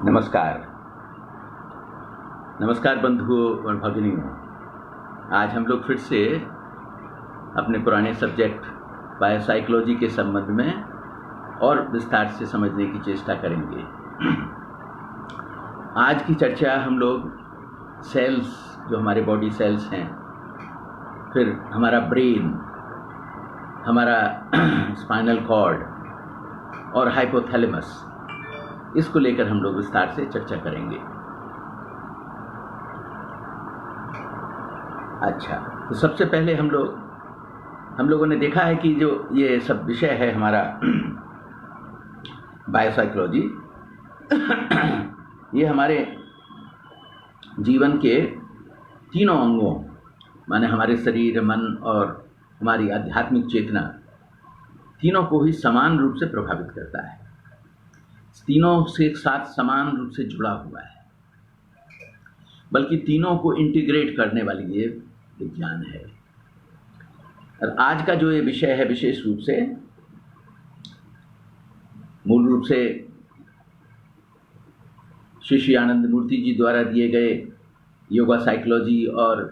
नमस्कार। नमस्कार बंधुओं और भगिनियों। आज हम लोग फिर से अपने पुराने सब्जेक्ट बायोसाइकोलॉजी के संबंध में और विस्तार से समझने की चेष्टा करेंगे। आज की चर्चा हम लोग सेल्स, जो हमारे बॉडी सेल्स हैं, फिर हमारा ब्रेन, हमारा स्पाइनल कॉर्ड और हाइपोथैलेमस, इसको लेकर हम लोग विस्तार से चर्चा करेंगे। अच्छा, तो सबसे पहले हम लोगों ने देखा है कि जो ये सब विषय है हमारा बायोसाइकोलॉजी, ये हमारे जीवन के तीनों अंगों, माने हमारे शरीर, मन और हमारी आध्यात्मिक चेतना, तीनों को ही समान रूप से प्रभावित करता है। तीनों से एक साथ समान रूप से जुड़ा हुआ है, बल्कि तीनों को इंटीग्रेट करने वाली ये विज्ञान है। और आज का जो ये विषय है, विशेष रूप से मूल रूप से श्री आनंद मूर्ति जी द्वारा दिए गए योगा साइकोलॉजी और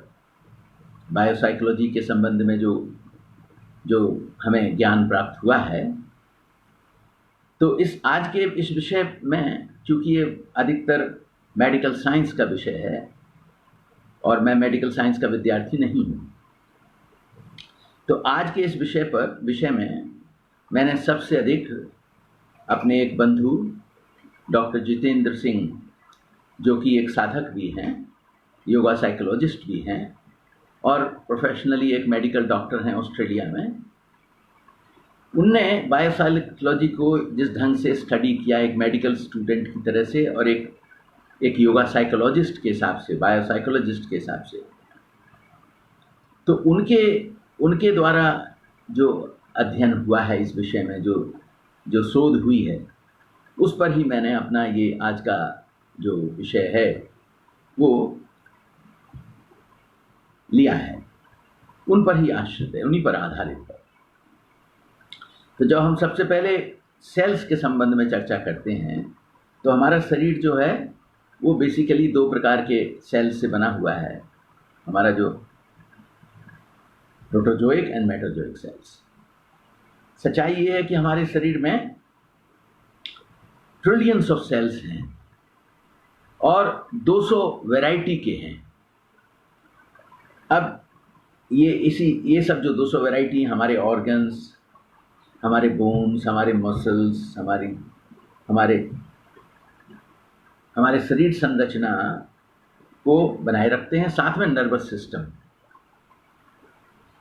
बायोसाइकोलॉजी के संबंध में जो हमें ज्ञान प्राप्त हुआ है, तो आज के इस विषय में, चूँकि ये अधिकतर मेडिकल साइंस का विषय है और मैं मेडिकल साइंस का विद्यार्थी नहीं हूँ, तो आज के इस विषय में मैंने सबसे अधिक अपने एक बंधु डॉक्टर जितेंद्र सिंह, जो कि एक साधक भी हैं, योगा साइकोलॉजिस्ट भी हैं और प्रोफेशनली एक मेडिकल डॉक्टर हैं ऑस्ट्रेलिया में, उनने बायोसाइकोलॉजी को जिस ढंग से स्टडी किया एक मेडिकल स्टूडेंट की तरह से और एक योगा साइकोलॉजिस्ट के हिसाब से, बायोसाइकोलॉजिस्ट के हिसाब से, तो उनके द्वारा जो अध्ययन हुआ है इस विषय में, जो शोध हुई है, उस पर ही मैंने अपना ये आज का जो विषय है वो लिया है। उन पर ही आश्रित है, उन्हीं पर आधारित है। तो जब हम सबसे पहले सेल्स के संबंध में चर्चा करते हैं, तो हमारा शरीर जो है वो बेसिकली दो प्रकार के सेल्स से बना हुआ है। हमारा जो प्रोटोजोइक एंड मेटाजोइक सेल्स। सच्चाई ये है कि हमारे शरीर में ट्रिलियंस ऑफ सेल्स हैं और 200 वैरायटी के हैं। अब ये सब जो 200 वैरायटी, हमारे ऑर्गन्स, हमारे बोन्स, हमारे मसल्स, हमारे शरीर संरचना को बनाए रखते हैं, साथ में नर्वस सिस्टम।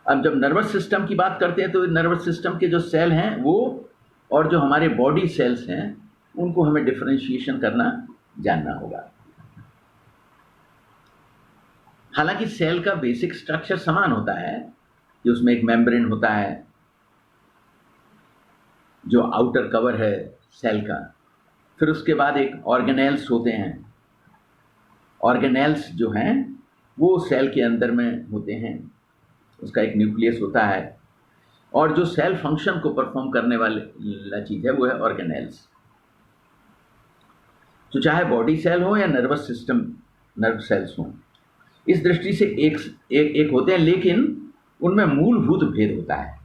अब जब नर्वस सिस्टम की बात करते हैं, तो नर्वस सिस्टम के जो सेल हैं वो और जो हमारे बॉडी सेल्स हैं, उनको हमें डिफरेंशिएशन करना जानना होगा। हालांकि सेल का बेसिक स्ट्रक्चर समान होता है कि उसमें एक मेम्ब्रेन होता है जो आउटर कवर है सेल का, फिर उसके बाद एक ऑर्गेनेल्स होते हैं। ऑर्गेनेल्स जो हैं वो सेल के अंदर में होते हैं, उसका एक न्यूक्लियस होता है, और जो सेल फंक्शन को परफॉर्म करने वाला चीज़ है वो है ऑर्गेनेल्स। तो चाहे बॉडी सेल हो या नर्वस सिस्टम, नर्व सेल्स हों, इस दृष्टि से एक होते हैं, लेकिन उनमें मूलभूत भेद होता है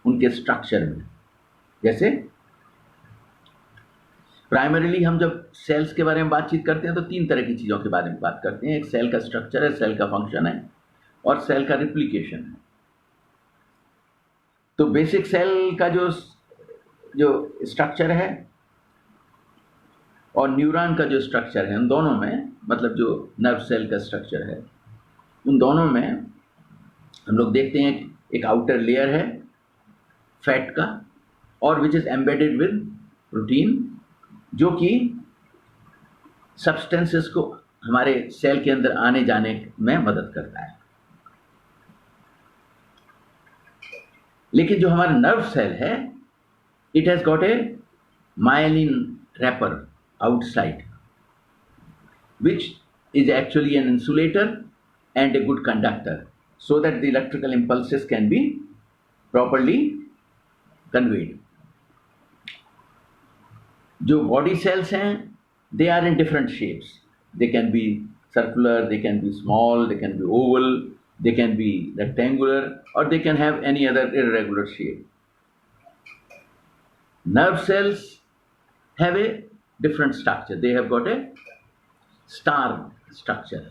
उनके स्ट्रक्चर में। जैसे प्राइमरीली हम जब सेल्स के बारे में बातचीत करते हैं तो 3 तरह की चीज़ों के बारे में बात करते हैं। एक सेल का स्ट्रक्चर है, सेल का फंक्शन है और सेल का रिप्लिकेशन है। तो बेसिक सेल का जो स्ट्रक्चर है और न्यूरॉन का जो स्ट्रक्चर है, उन दोनों में, मतलब जो नर्व सेल का स्ट्रक्चर है, उन दोनों में हम लोग देखते हैं एक आउटर लेयर है फैट का, और which is embedded with protein, जो कि सब्सटेंसेस को हमारे सेल के अंदर आने जाने में मदद करता है। लेकिन जो हमारा नर्व सेल है, it has got a myelin wrapper outside, which is actually an insulator and a good conductor, so that the electrical impulses can be properly conveyed. जो बॉडी सेल्स हैं they are in different shapes. They can be circular, they can be small, they can be oval, they can be rectangular, or they can have any other irregular shape. Nerve cells have a different structure. They have got a star structure.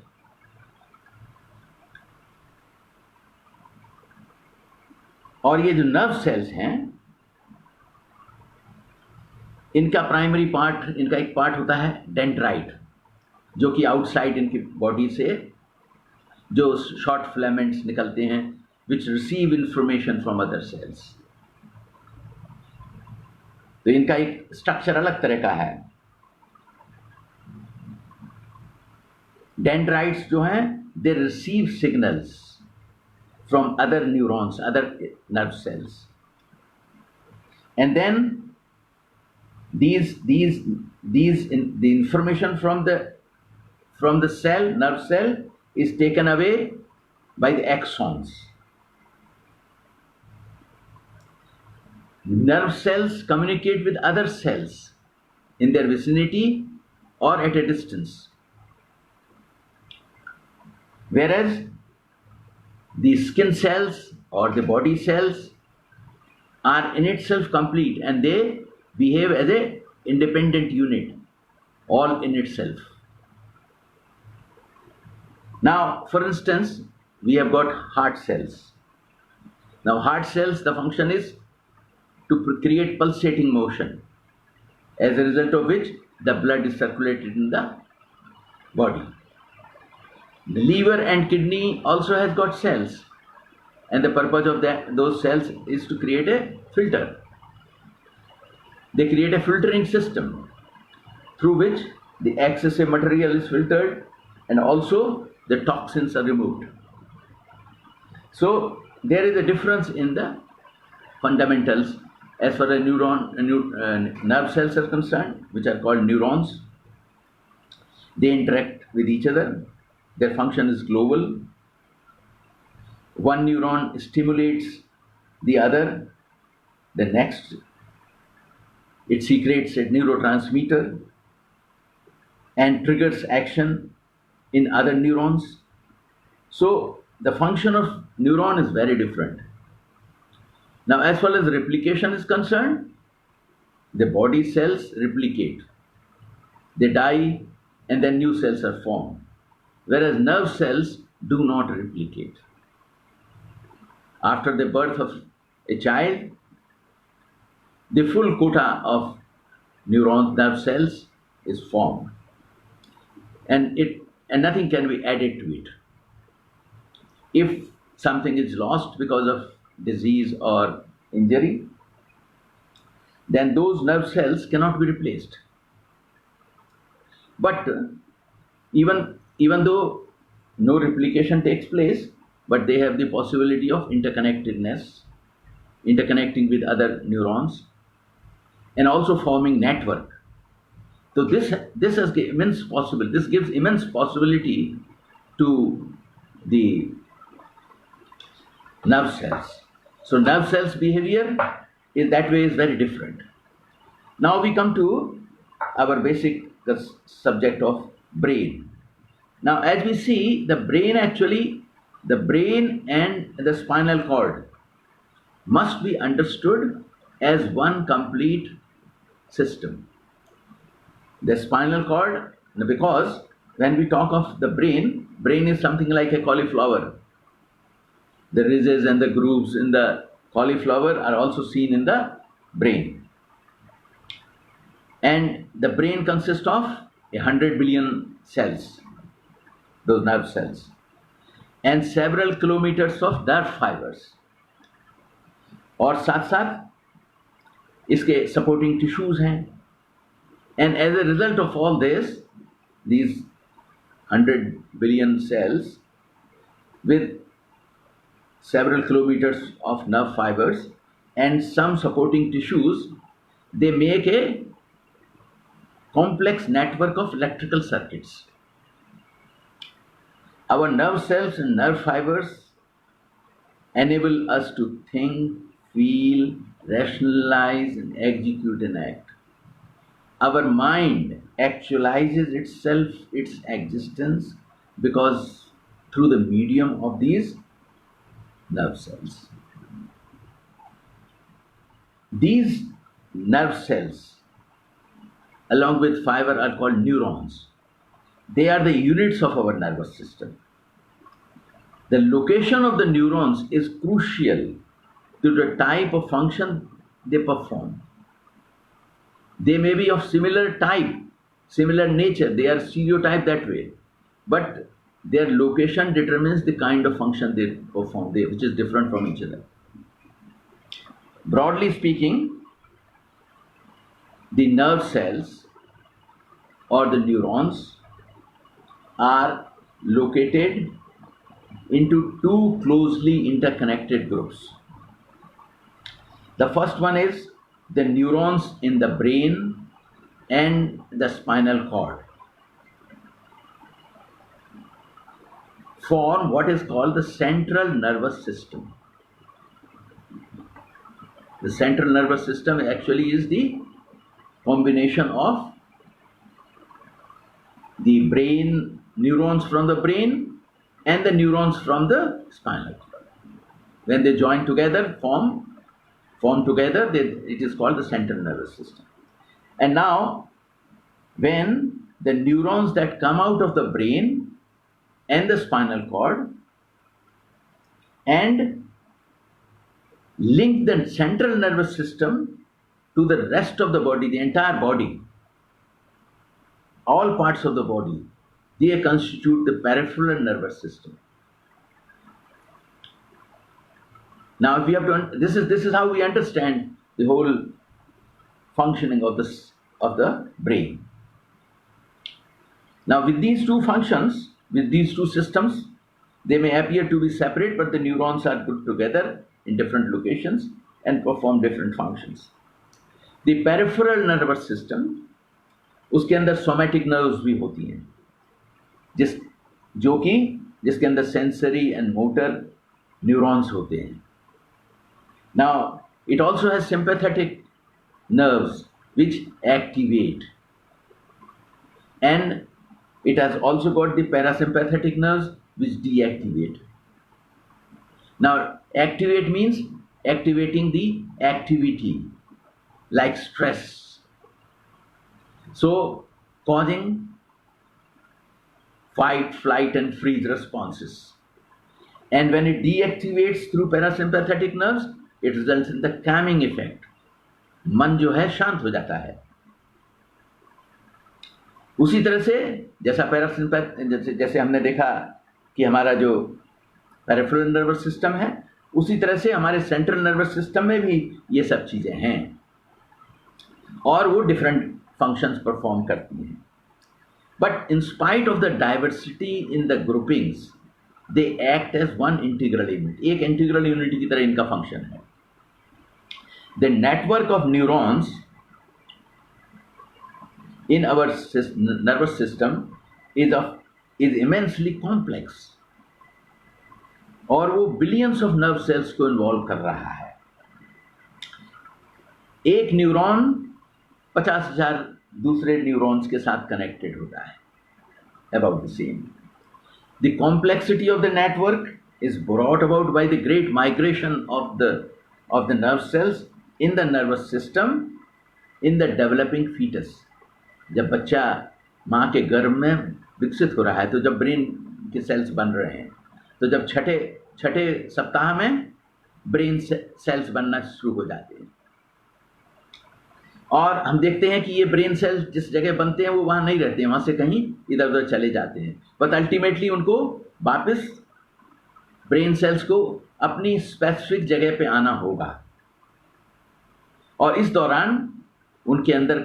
और ये जो nerve cells हैं, इनका primary part, इनका एक part होता है dendrite, जो कि आउटसाइड इनकी बॉडी से जो शॉर्ट फिलामेंट्स निकलते हैं, which receive information from other sales. तो इनका एक स्ट्रक्चर अलग तरह का है. डेंड्राइट्स जो हैं, they receive signals from other neurons, other nerve cells, and then the information from the cell, nerve cell, is taken away by the axons. Nerve cells communicate with other cells in their vicinity or at a distance, whereas the skin cells or the body cells are in itself complete, and they behave as a independent unit, all in itself. Now, for instance, we have got heart cells. Now, heart cells, the function is to create pulsating motion, as a result of which the blood is circulated in the body. The liver and kidney also has got cells, and the purpose of those cells is to create a filter. They create a filtering system through which the excessive material is filtered and also the toxins are removed. So there is a difference in the fundamentals as far as nerve cells are concerned, which are called neurons. They interact with each other. Their function is global. One neuron stimulates the other. The next, it secretes a neurotransmitter and triggers action in other neurons. So the function of neuron is very different. Now, as far as replication is concerned, the body cells replicate. They die and then new cells are formed, whereas nerve cells do not replicate. After the birth of a child, the full quota of nerve cells is formed, and nothing can be added to it. If something is lost because of disease or injury, then those nerve cells cannot be replaced. But even though no replication takes place, but they have the possibility of interconnectedness, interconnecting with other neurons, and also forming network. So this has immense possibility. This gives immense possibility to the nerve cells. So nerve cells' behavior in that way is very different. Now we come to our basic subject of brain. Now, as we see, the brain and the spinal cord must be understood as one complete system. The spinal cord, because when we talk of the brain is something like a cauliflower. The ridges and the grooves in the cauliflower are also seen in the brain. And the brain consists of 100 billion cells, those nerve cells, and several kilometers of nerve fibers. और साथ साथ इसके supporting tissues हैं. And as a result of all this, these 100 billion cells with several kilometers of nerve fibers and some supporting tissues, they make a complex network of electrical circuits. Our nerve cells and nerve fibers enable us to think, feel, rationalize, and execute an act. our mind actualizes itself, its existence, because through the medium of these nerve cells. These nerve cells, along with fiber, are called neurons. They are the units of our nervous system. The location of the neurons is crucial to the type of function they perform. They may be of similar type, similar nature, they are stereotyped that way, but their location determines the kind of function they perform, which is different from each other. Broadly speaking, the nerve cells or the neurons are located into two closely interconnected groups. The first one is the neurons in the brain and the spinal cord form what is called the central nervous system. The central nervous system actually is the combination of the brain, neurons from the brain and the neurons from the spinal cord. When they join together, form together, it is called the central nervous system. And now, when the neurons that come out of the brain and the spinal cord and link the central nervous system to the rest of the body, the entire body, all parts of the body, they constitute the peripheral nervous system. Now, if we have to, this is how we understand the whole functioning of the brain. Now, with these two functions, with these two systems, they may appear to be separate, but the neurons are put together in different locations and perform different functions. The peripheral nervous system, उसके अंदर somatic nerves भी होती हैं, जिसके अंदर sensory and motor neurons होते हैं. Now, it also has sympathetic nerves which activate, and it has also got the parasympathetic nerves which deactivate. Now, activate means activating the activity like stress, so causing fight, flight and freeze responses. And when it deactivates through parasympathetic nerves, it results in the calming effect. मन जो है शांत हो जाता है. उसी तरह से जैसे हमने देखा कि हमारा जो पेरिफेरल नर्वस सिस्टम है, उसी तरह से हमारे सेंट्रल नर्वस सिस्टम में भी ये सब चीजें हैं और वो डिफरेंट फंक्शंस परफॉर्म करती हैं. But in spite of the diversity in the groupings, they act as one integral unit. एक इंटीग्रल यूनिट की तरह इनका फंक्शन है. The network of neurons in our nervous system is immensely complex, और वो billions of nerve cells को involve कर रहा है. एक न्यूरॉन 50,000 दूसरे न्यूरॉन्स के साथ कनेक्टेड होता है, about the same. The complexity of the network is brought about by the great migration of the nerve cells in the nervous system in the developing fetus. जब बच्चा माँ के गर्भ में विकसित हो रहा है, तो जब ब्रेन के सेल्स बन रहे हैं, तो जब छठे सप्ताह में ब्रेन सेल्स बनना शुरू हो जाते हैं. और हम देखते हैं कि ये ब्रेन सेल्स जिस जगह बनते हैं वो वहाँ नहीं रहते हैं, वहाँ से कहीं इधर उधर चले जाते हैं. बट अल्टीमेटली उनको वापस ब्रेन सेल्स को अपनी स्पेसिफिक जगह पे आना होगा, और इस दौरान उनके अंदर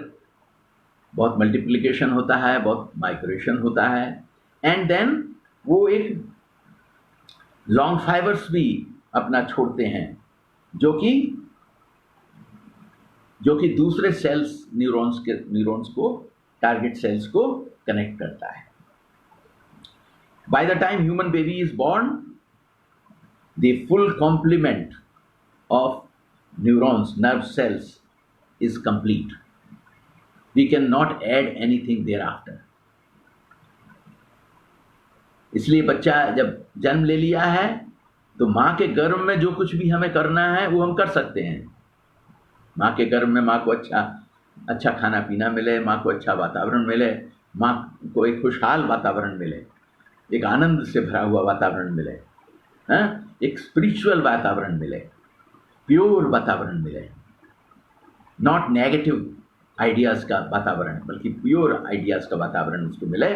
बहुत मल्टीप्लिकेशन होता है, बहुत माइग्रेशन होता है, एंड देन वो एक लॉन्ग फाइबर्स भी अपना छोड़ते हैं जो कि दूसरे सेल्स न्यूरॉन्स को टारगेट सेल्स को कनेक्ट करता है. By the time human baby is born, the full complement of neurons, nerve cells is complete. We cannot add anything thereafter. इसलिए बच्चा जब जन्म ले लिया है तो माँ के गर्भ में जो कुछ भी हमें करना है वो हम कर सकते हैं। माँ के गर्भ में माँ को अच्छा खाना पीना मिले, माँ को अच्छा वातावरण मिले, माँ को एक खुशहाल वातावरण मिले, एक आनंद से भरा हुआ वातावरण मिले, एक स्पिरिचुअल वातावरण मिले, प्योर वातावरण मिले, नॉट नेगेटिव आइडियाज़ का वातावरण बल्कि प्योर आइडियाज़ का वातावरण उसको मिले,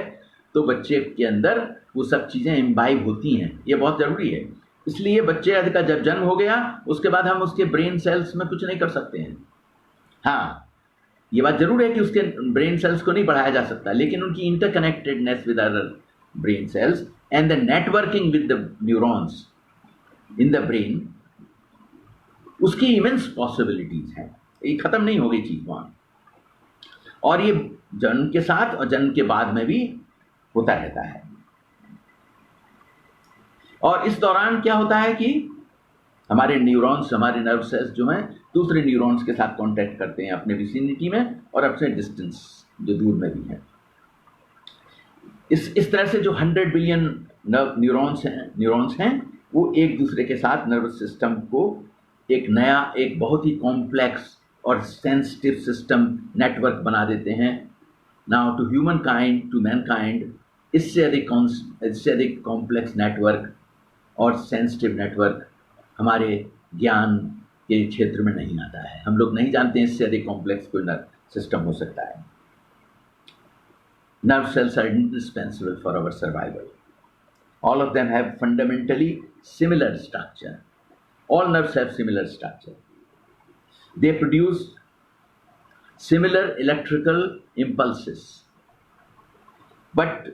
तो बच्चे के अंदर वो सब चीज़ें इम्बाइब होती हैं। ये बहुत ज़रूरी है। इसलिए बच्चे का जब जन्म हो गया उसके बाद हम उसके ब्रेन सेल्स में कुछ नहीं कर सकते हैं। हाँ, ये बात ज़रूर है कि उसके ब्रेन सेल्स को नहीं बढ़ाया जा सकता, लेकिन उनकी interconnectedness with other brain cells and the networking with the neurons in the brain, उसकी इमेंस पॉसिबिलिटीज़ हैं। ये ख़त्म नहीं हो गई चीज़ वहाँ, और ये जन्म के साथ और जन्म के बाद में भी होता रहता है। और इस दौरान क्या होता है कि हमारे न्यूरॉन्स, हमारे नर्व सेल्स जो हैं दूसरे न्यूरॉन्स के साथ कांटेक्ट करते हैं अपने विसिनिटी में और अपने डिस्टेंस जो दूर में भी हैं। इस तरह से जो 100 बिलियन न्यूरॉन्स हैं वो एक दूसरे के साथ नर्वस सिस्टम को एक नया, एक बहुत ही कॉम्प्लेक्स और सेंसिटिव सिस्टम नेटवर्क बना देते हैं। Now to humankind, to mankind, इससे अधिक कॉम्प्लेक्स नेटवर्क और सेंसिटिव नेटवर्क हमारे ज्ञान के क्षेत्र में नहीं आता है। हम लोग नहीं जानते हैं इससे अधिक कॉम्प्लेक्स कोई नर्व सिस्टम हो सकता है। Nerve cells are indispensable for our survival. All of them have fundamentally similar structure. All nerves have similar structure. They produce similar electrical impulses. But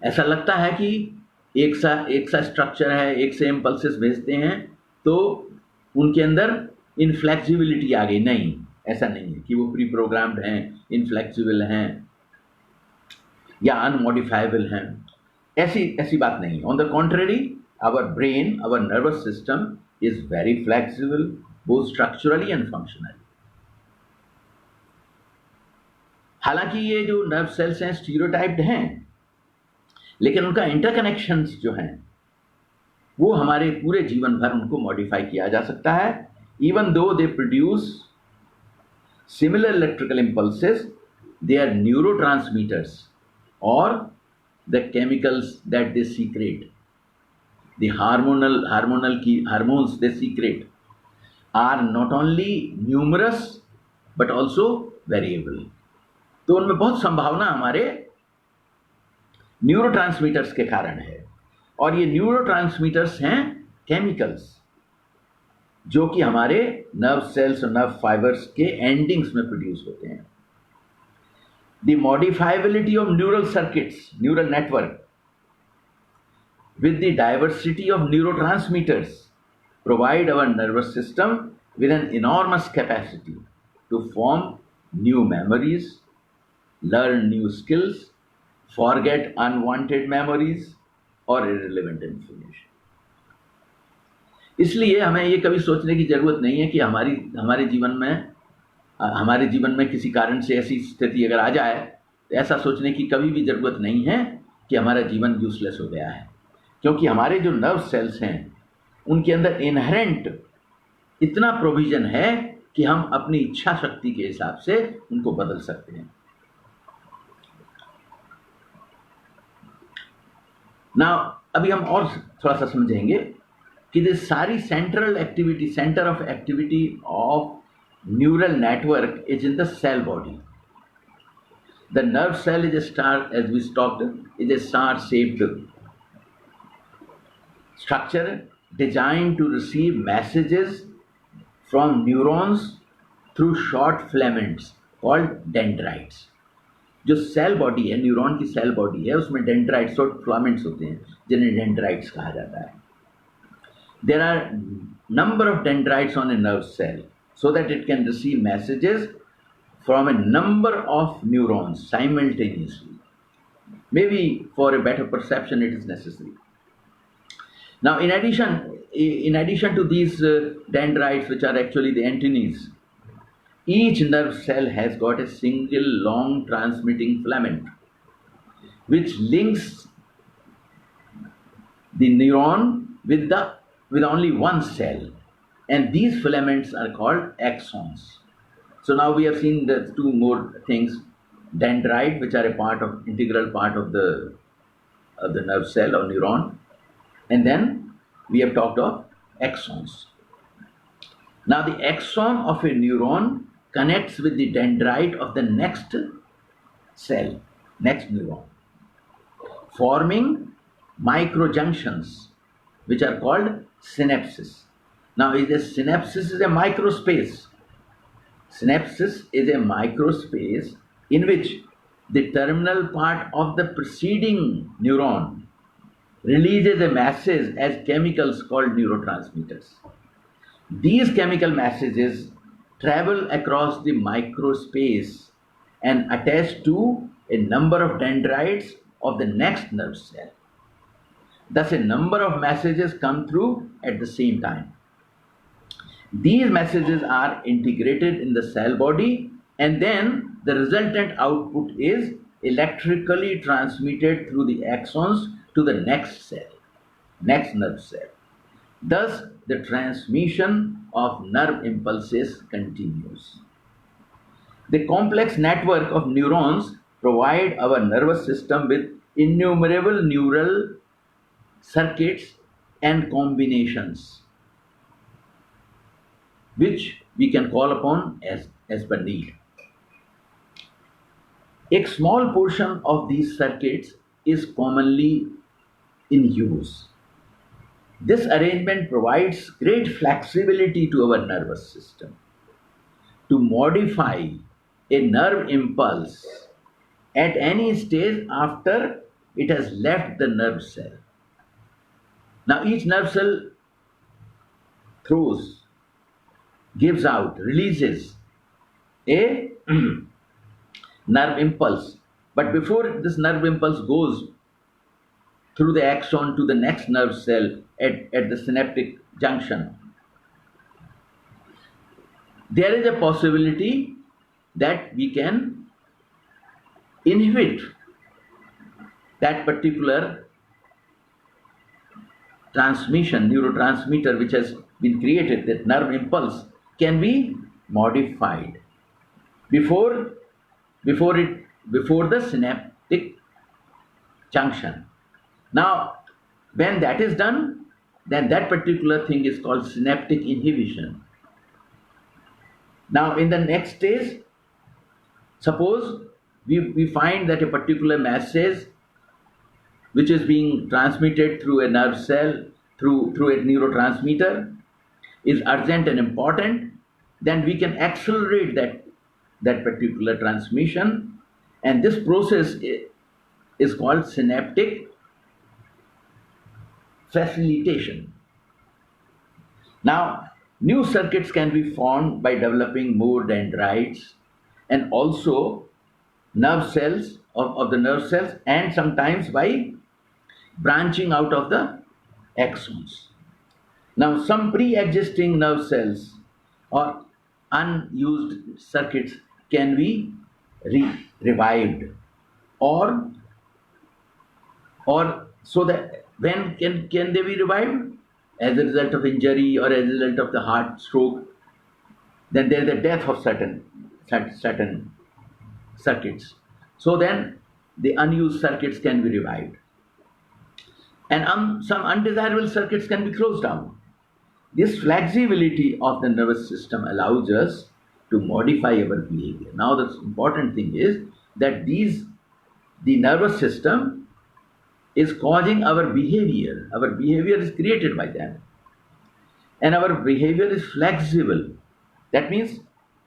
ऐसा लगता है कि एक सा स्ट्रक्चर है, एक से इम्पल्सेस भेजते हैं तो उनके अंदर इनफ्लेक्सिबिलिटी आ गई। नहीं, ऐसा नहीं है कि वो प्री प्रोग्राम्ड हैं, इनफ्लेक्सिबल हैं या अनमॉडिफाइबल हैं। ऐसी बात नहीं। On the contrary, our brain, our nervous system is very flexible, both structurally and functionally. हालांकि ये जो नर्व सेल्स हैं स्टीरियोटाइप्ड हैं, लेकिन उनका इंटरकनेक्शंस जो हैं वो हमारे पूरे जीवन भर उनको मॉडिफाई किया जा सकता है। Even though they produce similar electrical impulses, they are neurotransmitters or the chemicals that they secrete, the hormones they secrete are not only numerous but also variable. तो उनमें बहुत संभावना हमारे न्यूरोट्रांसमीटर्स के कारण है, और ये न्यूरोट्रांसमीटर्स हैं केमिकल्स जो कि हमारे नर्व सेल्स और नर्व फाइबर्स के एंडिंग्स में प्रोड्यूस होते हैं। The modifiability of neural circuits, neural network, with the diversity of neurotransmitters provide our nervous system with an enormous capacity to form new memories, learn new skills, forget unwanted memories or irrelevant information. इसलिए हमें ये कभी सोचने की जरूरत नहीं है कि हमारे जीवन में किसी कारण से ऐसी स्थिति अगर आ जाए तो ऐसा सोचने की कभी भी ज़रूरत नहीं है कि हमारा जीवन यूजलेस हो गया है, क्योंकि हमारे जो नर्व सेल्स हैं उनके अंदर इनहेरेंट इतना प्रोविज़न है कि हम अपनी इच्छा शक्ति के हिसाब से उनको बदल सकते हैं। अभी हम और थोड़ा सा समझेंगे कि ये सारी centre of activity of neural network is in the cell body. The nerve cell is a star, as we talked, is a star-shaped structure designed to receive messages from neurons through short filaments called dendrites. जो cell body है, neuron की cell body है, उसमें dendrites और filaments होते हैं जिन्हें dendrites कहा जाता है। There are number of dendrites on a nerve cell, so that it can receive messages from a number of neurons simultaneously. Maybe for a better perception it is necessary. Now in addition to these dendrites, which are actually the antennae, Each nerve cell has got a single long transmitting filament which links the neuron with only one cell, and these filaments are called axons. So now we have seen the two more things: dendrite, which are a integral part of the nerve cell or neuron, and then we have talked of axons. Now the axon of a neuron connects with the dendrite of the next cell, next neuron, forming microjunctions, which are called synapses. Now, synapses is a microspace. Synapses is a microspace in which the terminal part of the preceding neuron releases a message as chemicals called neurotransmitters. These chemical messages travel across the microspace and attach to a number of dendrites of the next nerve cell. Thus, a number of messages come through at the same time. These messages are integrated in the cell body, and then the resultant output is electrically transmitted through the axons to the next cell, next nerve cell. Thus, the transmission of nerve impulses continues. The complex network of neurons provide our nervous system with innumerable neural circuits and combinations, which we can call upon as per need. A small portion of these circuits is commonly in use. This arrangement provides great flexibility to our nervous system to modify a nerve impulse at any stage after it has left the nerve cell. Now, each nerve cell throws, gives out, releases a nerve impulse. But before this nerve impulse goes through the axon to the next nerve cell at the synaptic junction, there is a possibility that we can inhibit that particular transmission, neurotransmitter which has been created, that nerve impulse can be modified before the synaptic junction. Now, when that is done, then that particular thing is called synaptic inhibition. Now, in the next stage, suppose we find that a particular message which is being transmitted through a nerve cell, through a neurotransmitter, is urgent and important, then we can accelerate that particular transmission, and this process is called synaptic facilitation. Now, new circuits can be formed by developing more dendrites and also nerve cells of the nerve cells, and sometimes by branching out of the axons. Now, some pre-existing nerve cells or unused circuits can be revived, or so that when can they be revived? As a result of injury or as a result of the heart stroke, then there is the death of certain circuits. So then the unused circuits can be revived, and some undesirable circuits can be closed down. This flexibility of the nervous system allows us to modify our behavior. Now, the important thing is that the nervous system is causing our behavior. Our behavior is created by them, and our behavior is flexible. That means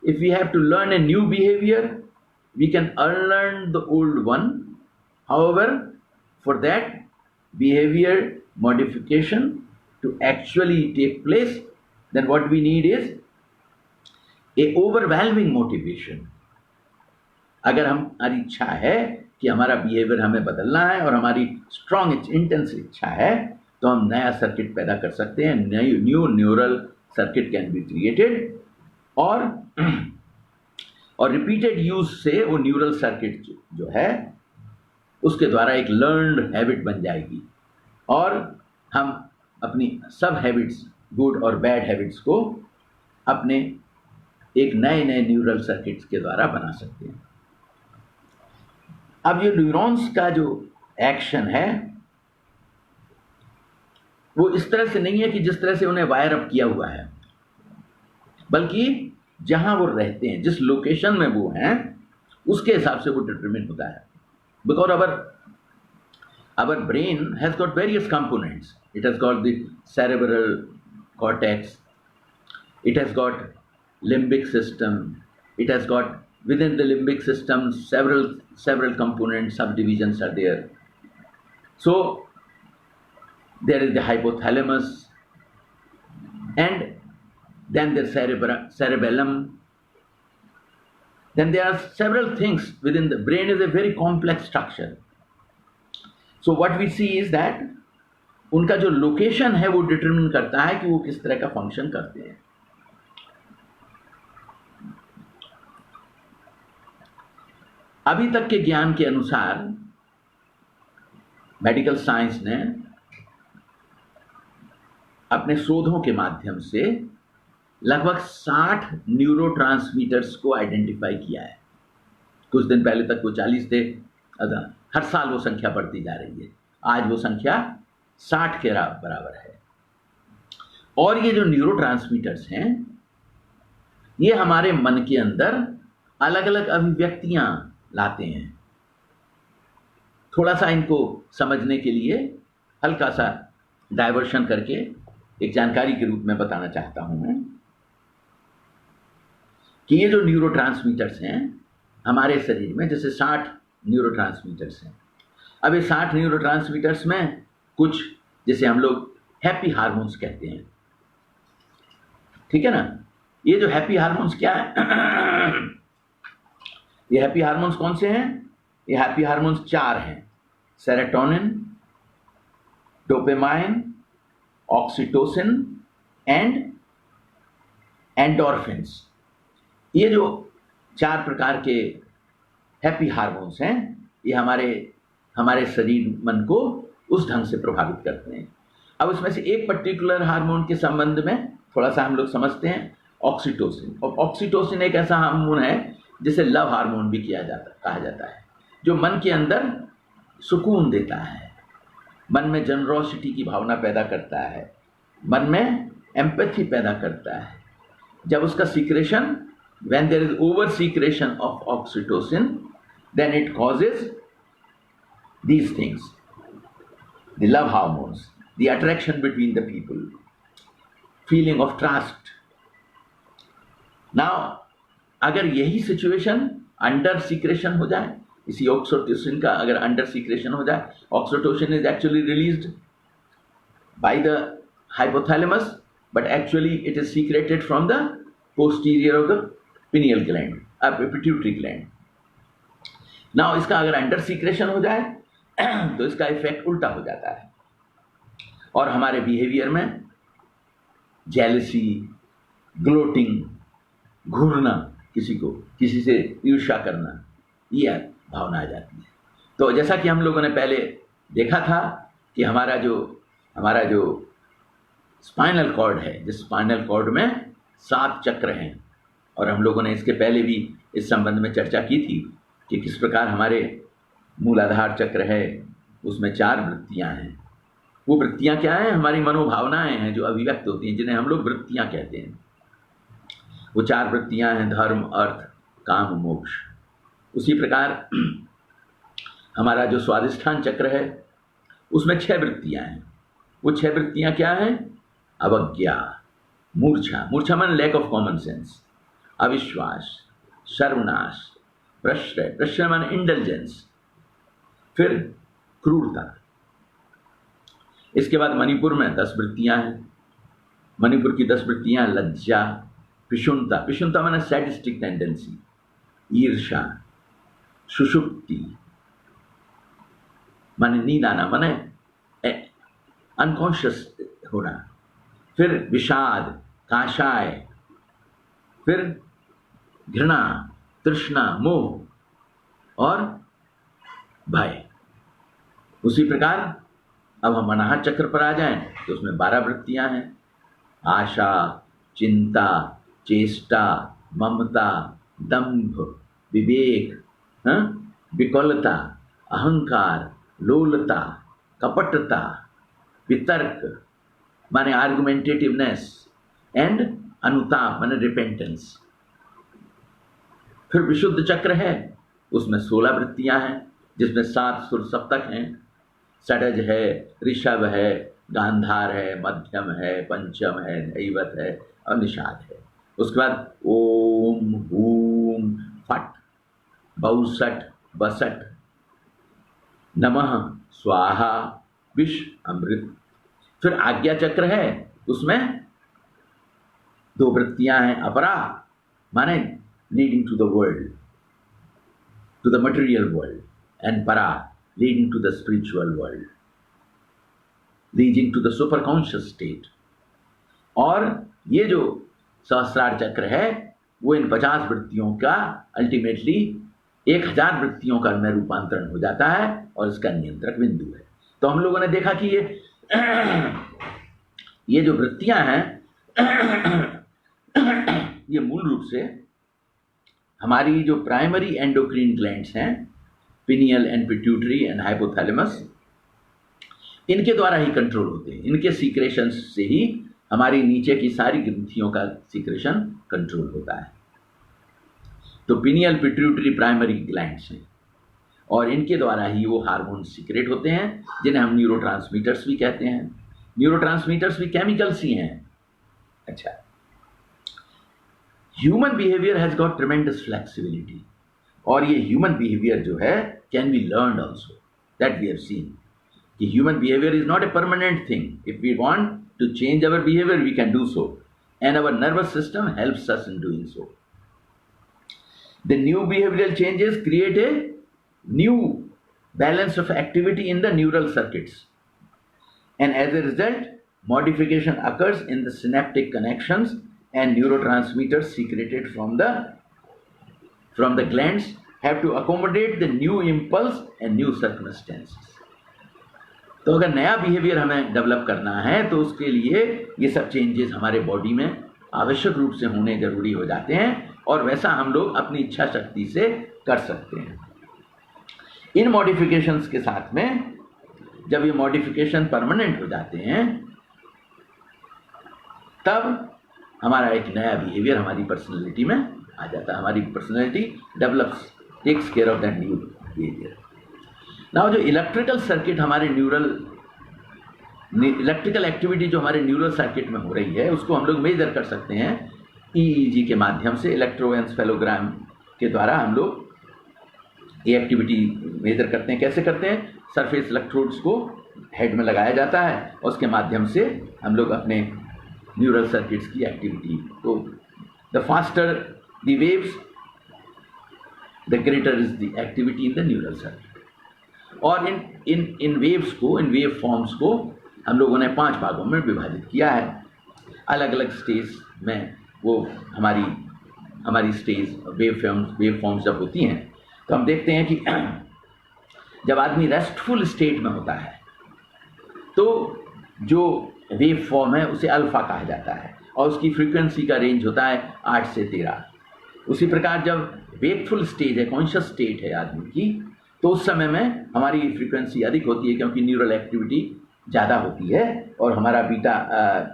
if we have to learn a new behavior, we can unlearn the old one. However, for that behavior modification to actually take place, then what we need is a overwhelming motivation. अगर हमारी इच्छा है कि हमारा behaviour हमें बदलना है और हमारी स्ट्रॉन्ग इंटेंस इच्छा है, तो हम नया सर्किट पैदा कर सकते हैं. New neural circuit can be created, और और रिपीटेड यूज से वो न्यूरल सर्किट जो है उसके द्वारा एक लर्न्ड हैबिट बन जाएगी और हम अपनी सब हैबिट्स, गुड और बैड हैबिट्स को अपने एक नए नए न्यूरल सर्किट्स के द्वारा बना सकते हैं। अब ये न्यूरॉन्स का जो एक्शन है वो इस तरह से नहीं है कि जिस तरह से उन्हें वायर अप किया हुआ है, बल्कि जहां वो रहते हैं, जिस लोकेशन में वो हैं, उसके हिसाब से वो डिटरमिन होता है। Because our brain has got various components. It has got the cerebral cortex, it has got limbic system, it has got within the limbic system several components, subdivisions are there. So there is the hypothalamus, and then the cerebellum. Then there are several things within the brain. Is a very complex structure. So what we see is that उनका जो location है वो determine करता है कि वो किस तरह का फंक्शन करते हैं। अभी तक के ज्ञान के अनुसार मेडिकल साइंस ने अपने शोधों के माध्यम से लगभग 60 न्यूरोट्रांसमीटर्स को आइडेंटिफाई किया है। कुछ दिन पहले तक वो 40 थे, हर साल वो संख्या बढ़ती जा रही है। आज वो संख्या 60 के बराबर है। और ये जो न्यूरोट्रांसमीटर्स हैं ये हमारे मन के अंदर अलग अलग अभिव्यक्तियां लाते हैं। थोड़ा सा इनको समझने के लिए हल्का सा डाइवर्शन करके एक जानकारी के रूप में बताना चाहता हूं मैं कि ये जो न्यूरोट्रांसमीटर्स हैं हमारे शरीर में, जैसे 60 न्यूरोट्रांसमीटर्स हैं। अब ये 60 न्यूरोट्रांसमीटर्स में कुछ, जैसे हम लोग हैप्पी हार्मोन्स कहते हैं, ठीक है ना। ये जो हैप्पी हार्मोन्स क्या है ये हैप्पी हार्मोन्स कौन से हैं? ये हैप्पी हार्मोन्स 4 हैं: serotonin, dopamine, oxytocin and endorphins. ये जो 4 प्रकार के हैप्पी हार्मोन्स हैं ये हमारे शरीर मन को उस ढंग से प्रभावित करते हैं। अब उसमें से एक पर्टिकुलर हार्मोन के संबंध में थोड़ा सा हम लोग समझते हैं, ऑक्सीटोसिन। और ऑक्सीटोसिन एक ऐसा हार्मोन है जिसे लव हार्मोन भी कहा जाता है, जो मन के अंदर सुकून देता है, मन में जनरोसिटी की भावना पैदा करता है, मन में एम्पैथी पैदा करता है। जब उसका secretion, when there is over secretion of oxytocin, then it causes these things, the love hormones, the attraction between the people, feeling of trust. Now अगर यही सिचुएशन अंडर सीक्रेशन हो जाए, इसी ऑक्सीटोसिन का अगर अंडर सीक्रेशन हो जाए, oxytocin is actually released by the hypothalamus, but actually it is secreted from the posterior of the pineal gland, pituitary gland. Now इसका अगर अंडर सीक्रेशन हो जाए तो इसका इफेक्ट उल्टा हो जाता है और हमारे बिहेवियर में जेलसी, ग्लोटिंग, घूरना, किसी से ईर्ष्या करना, ये भावना आ जाती है। तो जैसा कि हम लोगों ने पहले देखा था कि हमारा जो स्पाइनल कॉर्ड है, जिस स्पाइनल कॉर्ड में 7 चक्र हैं, और हम लोगों ने इसके पहले भी इस संबंध में चर्चा की थी कि किस प्रकार हमारे मूलाधार चक्र है, उसमें 4 वृत्तियां हैं। वो वृत्तियां क्या हैं? हमारी मनोभावनाएं हैं जो अभिव्यक्त होती हैं, जिन्हें हम लोग वृत्तियां कहते हैं। वो 4 वृत्तियां हैं: धर्म, अर्थ, काम, मोक्ष। उसी प्रकार हमारा जो स्वादिष्ठान चक्र है उसमें 6 वृत्तियां हैं। वो 6 वृत्तियां क्या हैं? अवज्ञा, मूर्छा मन लैक ऑफ कॉमन सेंस, अविश्वास, सर्वनाश, प्रश्रय मन इंटेलिजेंस, फिर क्रूरता। इसके बाद मणिपुर में 10 वृत्तियां हैं। मणिपुर की 10 वृत्तियां: लज्जा, पिशुनता माने सैडिस्टिक टेंडेंसी, ईर्षा, सुषुप्ति माने नींद आना, माने अनकॉन्शियस होना, फिर विषाद, काशाय, फिर घृणा, तृष्णा, मोह और भय। उसी प्रकार अब हम अनाहत चक्र पर आ जाएं तो उसमें 12 वृत्तियां हैं। आशा, चिंता, चेष्टा, ममता, दंभ, विवेक, विकलता, अहंकार, लोलता, कपटता, वितर्क माने आर्गुमेंटेटिवनेस, एंड अनुताप माने रिपेंटेंस। फिर विशुद्ध चक्र है, उसमें 16 वृत्तियां हैं, जिसमें 7 सुर सप्तक हैं। षडज है, ऋषभ है, गांधार है, मध्यम है, पंचम है, दैवत है और निषाद है। उसके बाद ओम, हूम, फट, बहुसठ, बसठ, नमः, स्वाहा, विष, अमृत। फिर आज्ञा चक्र है, उसमें 2 वृत्तियां हैं। अपरा माने leading to the world, to the material world, and परा leading to the spiritual world, leading to the super conscious state. और ये जो सहस्रार चक्र है वो इन 50 वृत्तियों का अल्टीमेटली 1000 वृत्तियों का में रूपांतरण हो जाता है और इसका नियंत्रक बिंदु है। तो हम लोगों ने देखा कि ये जो वृत्तियां हैं ये मूल रूप से हमारी जो प्राइमरी एंडोक्रीन ग्लैंड्स हैं, pineal and pituitary and hypothalamus, इनके द्वारा ही कंट्रोल होते हैं। इनके सीक्रेशन से ही हमारी नीचे की सारी ग्रंथियों का सीक्रेशन कंट्रोल होता है। तो पिनियल, पिट्यूटरी प्राइमरी ग्लैंड्स हैं और इनके द्वारा ही वो हार्मोन्स सीक्रेट होते हैं, जिन्हें हम न्यूरोट्रांसमीटर्स भी कहते हैं। न्यूरोट्रांसमीटर्स भी केमिकल्स ही हैं। अच्छा, human behaviour has got tremendous flexibility, और ये ह्यूमन बिहेवियर जो है can be learned also, that we have seen कि human behaviour is not a permanent thing. If we want to change our behaviour we can do so, and our nervous system helps us in doing so. The new behavioral changes create a new balance of activity in the neural circuits, and as a result, modification occurs in the synaptic connections, and neurotransmitters secreted from the glands have to accommodate the new impulse and new circumstances. तो अगर नया behaviour हमें develop करना है तो उसके लिए ये सब चेंजेस हमारे बॉडी में आवश्यक रूप से होने जरूरी हो जाते हैं, और वैसा हम लोग अपनी इच्छा शक्ति से कर सकते हैं। इन मॉडिफिकेशंस के साथ में जब ये मॉडिफिकेशन परमानेंट हो जाते हैं तब हमारा एक नया बिहेवियर हमारी पर्सनैलिटी में आ जाता है। हमारी personality develops, takes care of that new behaviour. Now जो इलेक्ट्रिकल सर्किट हमारे इलेक्ट्रिकल एक्टिविटी जो हमारे न्यूरल सर्किट में हो रही है उसको हम लोग मेजर कर सकते हैं ईईजी के माध्यम से। इलेक्ट्रोएन्सेफेलोग्राम के द्वारा हम लोग ये एक्टिविटी मेजर करते हैं। कैसे करते हैं? सरफेस इलेक्ट्रोड्स को हेड में लगाया जाता है और उसके माध्यम से हम लोग अपने न्यूरल सर्किट्स की एक्टिविटी, तो the faster the waves the greater is the activity in the neural circuit. और इन वेव्स को, इन वेव फॉर्म्स को हम लोगों ने 5 भागों में विभाजित किया है। अलग अलग स्टेज में वो हमारी स्टेज वेव फॉर्म्स जब होती हैं तो हम देखते हैं कि जब आदमी रेस्टफुल स्टेट में होता है तो जो वेव फॉर्म है उसे अल्फा कहा जाता है और उसकी फ्रीक्वेंसी का रेंज होता है 8 से 13। उसी प्रकार जब वेकफुल स्टेज है, कॉन्शियस स्टेट है आदमी की, तो उस समय में हमारी फ्रीक्वेंसी अधिक होती है क्योंकि न्यूरल एक्टिविटी ज़्यादा होती है और हमारा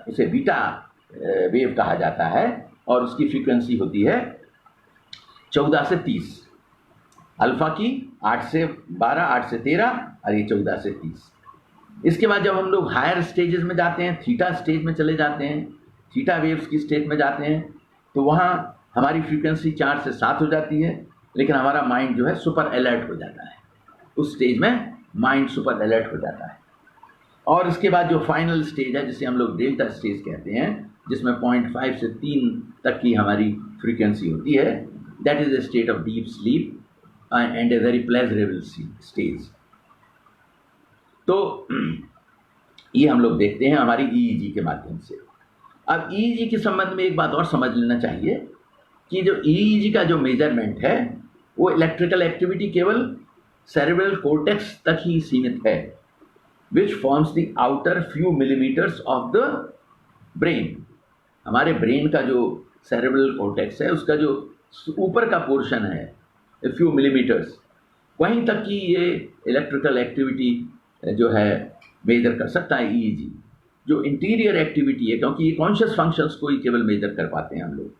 उसे बीटा वेव कहा जाता है और उसकी फ्रीक्वेंसी होती है 14 से 30। अल्फा की 8 से 12, 8 से 13 और ये 14 से 30। इसके बाद जब हम लोग हायर स्टेजेस में जाते हैं, थीटा स्टेज में चले जाते हैं, थीटा वेव्स की स्टेज में जाते हैं, तो वहाँ हमारी फ्रीक्वेंसी 4 से 7 हो जाती है, लेकिन हमारा माइंड जो है सुपर अलर्ट हो जाता है। उस स्टेज में माइंड सुपर अलर्ट हो जाता है। और इसके बाद जो फाइनल स्टेज है जिसे हम लोग डेल्टा स्टेज कहते हैं, जिसमें 0.5 से 3 तक की हमारी फ्रीक्वेंसी होती है, that is a state of deep sleep and a very pleasurable stage. तो ये हम लोग देखते हैं हमारी ईईजी के माध्यम से। अब ईईजी के संबंध में एक बात और समझ लेना चाहिए कि जो ईईजी का जो मेजरमेंट है वो इलेक्ट्रिकल एक्टिविटी केवल सेरेब्रल कोर्टेक्स तक ही सीमित है, which forms the outer few millimetres of the brain. हमारे ब्रेन का जो सेरेब्रल कोर्टेक्स है उसका जो ऊपर का पोर्शन है फ्यू मिलीमीटर्स, वहीं तक की ये इलेक्ट्रिकल एक्टिविटी जो है मेजर कर सकता है ईईजी। जो इंटीरियर एक्टिविटी है, क्योंकि ये कॉन्शियस फंक्शंस को ही केवल मेजर कर पाते हैं हम लोग,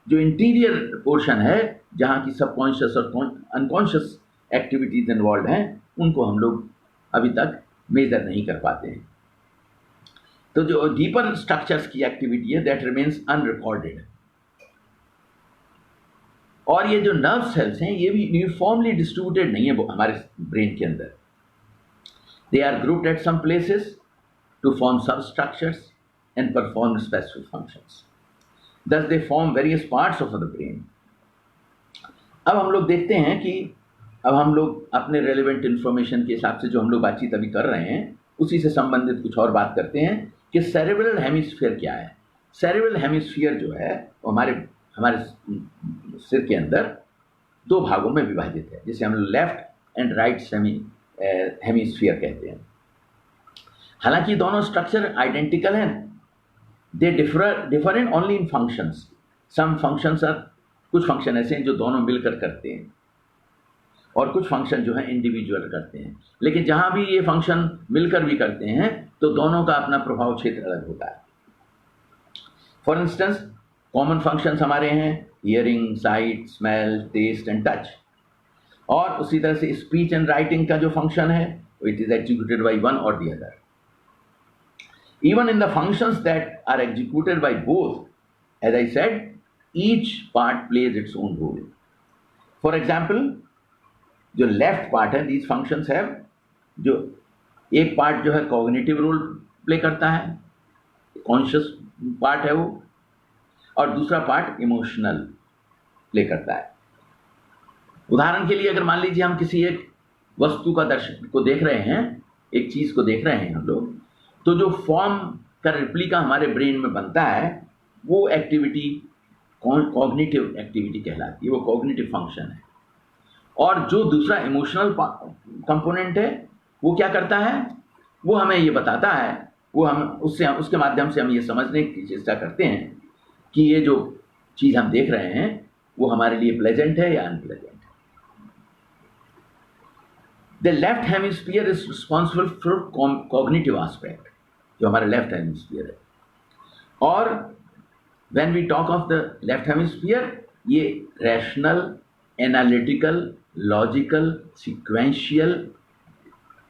जो इंटीरियर पोर्शन है जहाँ की सबकॉन्शियस और अनकॉन्शियस एक्टिविटीज इन्वॉल्व हैं, उनको हम लोग अभी तक मेजर नहीं कर पाते हैं। तो जो डीपर स्ट्रक्चर्स की एक्टिविटी है दैट रिमेन्स अनरिकॉर्डेड। और ये जो नर्व सेल्स हैं ये भी यूनिफॉर्मली डिस्ट्रीब्यूटेड नहीं है हमारे ब्रेन के अंदर। They are grouped at some places to form substructures and perform specific functions, thus they form various parts of the brain। अब हम लोग देखते हैं कि अब हम लोग अपने रेलिवेंट इन्फॉर्मेशन के हिसाब से जो हम लोग बातचीत अभी कर रहे हैं उसी से संबंधित कुछ और बात करते हैं कि सेरेब्रल हेमिस्फीयर क्या है। सेरेब्रल हेमिस्फीयर जो है वो हमारे सिर के अंदर दो भागों में विभाजित है, जिसे हम लेफ्ट एंड राइट हेमिस्फीयर कहते हैं। हालांकि दोनों स्ट्रक्चर आइडेंटिकल हैं, they differ in only in functions. Some functions are, कुछ फंक्शन ऐसे हैं जो दोनों मिलकर करते हैं और कुछ फंक्शन जो है इंडिविजुअल करते हैं। लेकिन जहाँ भी ये फंक्शन मिलकर भी करते हैं तो दोनों का अपना प्रभाव क्षेत्र अलग होता है। फॉर इंस्टेंस कॉमन फंक्शंस हमारे हैं hearing, sight, smell, taste and touch. और उसी तरह से स्पीच एंड राइटिंग का जो फंक्शन है it is executed by one or the other. Even in the functions that are executed by both, as I said, each part plays its own role. For example, जो left part है, these functions have, जो एक part जो है cognitive role play करता है, conscious part है वो, और दूसरा part emotional play करता है। उदाहरण के लिए अगर मान लीजिए हम किसी एक वस्तु का दर्शन को देख रहे हैं, एक चीज़ को देख रहे हैं हम लोग, तो जो फॉर्म का रिप्लिका हमारे ब्रेन में बनता है वो एक्टिविटी कॉग्निटिव एक्टिविटी कहलाती है, वो कॉग्निटिव फंक्शन है। और जो दूसरा इमोशनल कंपोनेंट है वो क्या करता है, वो हमें ये बताता है, वो हम उसके माध्यम से हम ये समझने की चेष्टा करते हैं कि ये जो चीज़ हम देख रहे हैं वो हमारे लिए प्लेजेंट है या अनप्लेजेंट है। The left hemisphere is responsible for cognitive aspect, जो हमारा लेफ्ट हेमिस्फीयर है। और when we talk of the left hemisphere, ये rational, analytical, logical, sequential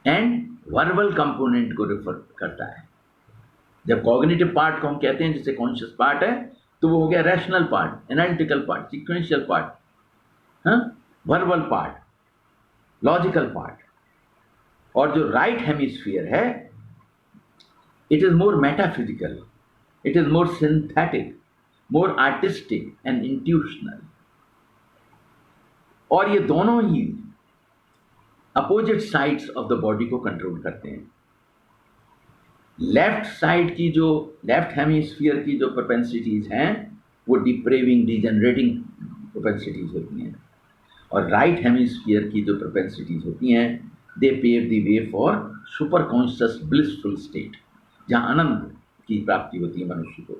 and verbal component को रिफर करता है। जब कॉग्निटिव पार्ट को हम कहते हैं जैसे कॉन्शियस पार्ट है, तो वो हो गया rational part, analytical part, sequential part, verbal part, logical part. और जो राइट हेमिस्फीयर है, it is more metaphysical, it is more synthetic, more artistic and intuitional। और ये दोनों ही opposite sides of the body को कंट्रोल करते हैं। लेफ्ट साइड की जो लेफ्ट हेमिस्फीयर की जो प्रोपेंसिटीज हैं वो डिप्रेविंग, डिजेनरेटिंग प्रोपेंसिटीज होती हैं, और राइट हेमिस्फीयर की जो प्रोपेंसिटीज होती हैं they pave the way for super conscious blissful state, जहाँ आनंद की प्राप्ति होती है मनुष्य को।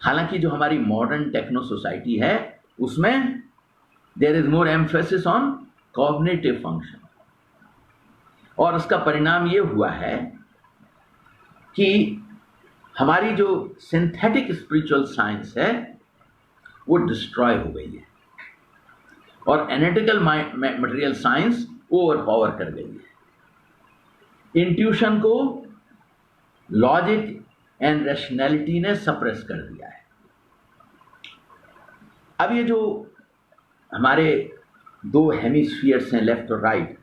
हालांकि जो हमारी मॉडर्न टेक्नो सोसाइटी है उसमें there is more emphasis on cognitive function, और उसका परिणाम ये हुआ है कि हमारी जो सिंथेटिक स्पिरिचुअल साइंस है वो डिस्ट्रॉय हो गई है और analytical material science over power कर गई है। इंट्यूशन को लॉजिक एंड रैशनैलिटी ने सप्रेस कर दिया है। अब ये जो हमारे दो हेमिस्फीयर्स हैं लेफ्ट और राइट,